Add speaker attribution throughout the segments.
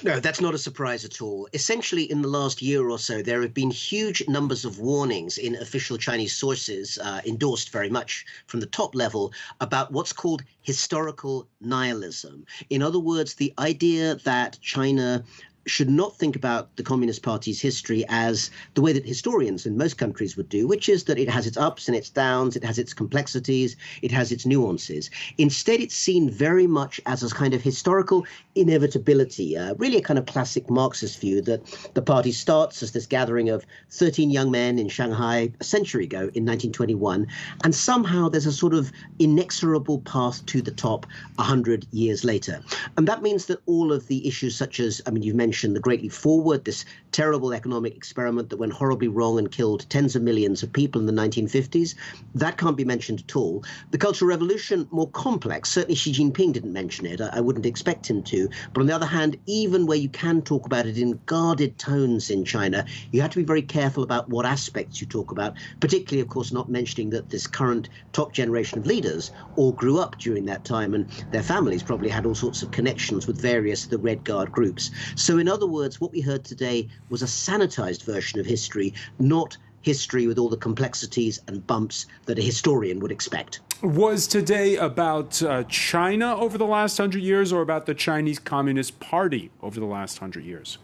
Speaker 1: No, that's not a surprise at all. Essentially, in the last year or so, there have been huge numbers of warnings in official Chinese sources, endorsed very much from the top level, about what's called historical nihilism. In other words, the idea that China should not think about the Communist Party's history as the way that historians in most countries would do, which is that it has its ups and its downs, it has its complexities, it has its nuances. Instead, it's seen very much as a kind of historical inevitability, really a kind of classic Marxist view that the party starts as this gathering of 13 young men in Shanghai a century ago in 1921, and somehow there's a sort of inexorable path to the top 100 years later. And that means that all of the issues such as, I mean, you've mentioned the Great Leap Forward, this terrible economic experiment that went horribly wrong and killed tens of millions of people in the 1950s. That can't be mentioned at all. The Cultural Revolution, more complex. Certainly Xi Jinping didn't mention it. I wouldn't expect him to. But on the other hand, even where you can talk about it in guarded tones in China, you have to be very careful about what aspects you talk about, particularly, of course, not mentioning that this current top generation of leaders all grew up during that time, and their families probably had all sorts of connections with various of the Red Guard groups. So in other words, what we heard today was a sanitized version of history, not history with all the complexities and bumps that a historian would expect.
Speaker 2: Was today about China over the last 100 years or about the Chinese Communist Party over the last 100 years?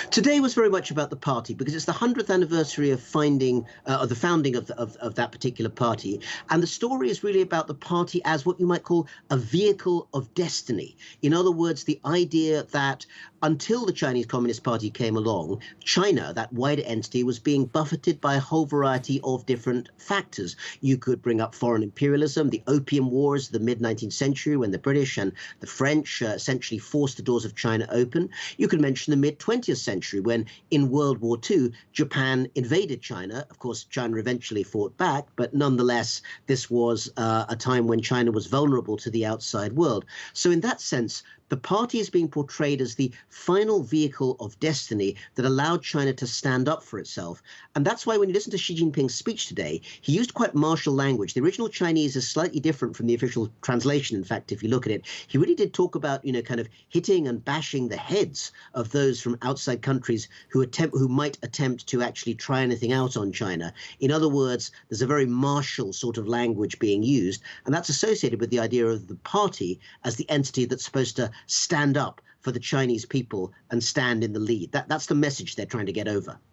Speaker 1: Today was very much about the party because it's the 100th anniversary of the founding of that particular party. And the story is really about the party as what you might call a vehicle of destiny. In other words, the idea that until the Chinese Communist Party came along, China, that wider entity, was being buffeted by a whole variety of different factors. You could bring up foreign imperialism, the Opium Wars of the mid-19th century when the British and the French essentially forced the doors of China open. You could mention the mid-20th century when in World War II, Japan invaded China. Of course, China eventually fought back, but nonetheless, this was a time when China was vulnerable to the outside world. So in that sense, the party is being portrayed as the final vehicle of destiny that allowed China to stand up for itself. And that's why when you listen to Xi Jinping's speech today, he used quite martial language. The original Chinese is slightly different from the official translation. In fact, if you look at it, he really did talk about, kind of hitting and bashing the heads of those from outside countries who might attempt to actually try anything out on China. In other words, there's a very martial sort of language being used, and that's associated with the idea of the party as the entity that's supposed to stand up for the Chinese people and stand in the lead. That's the message they're trying to get over.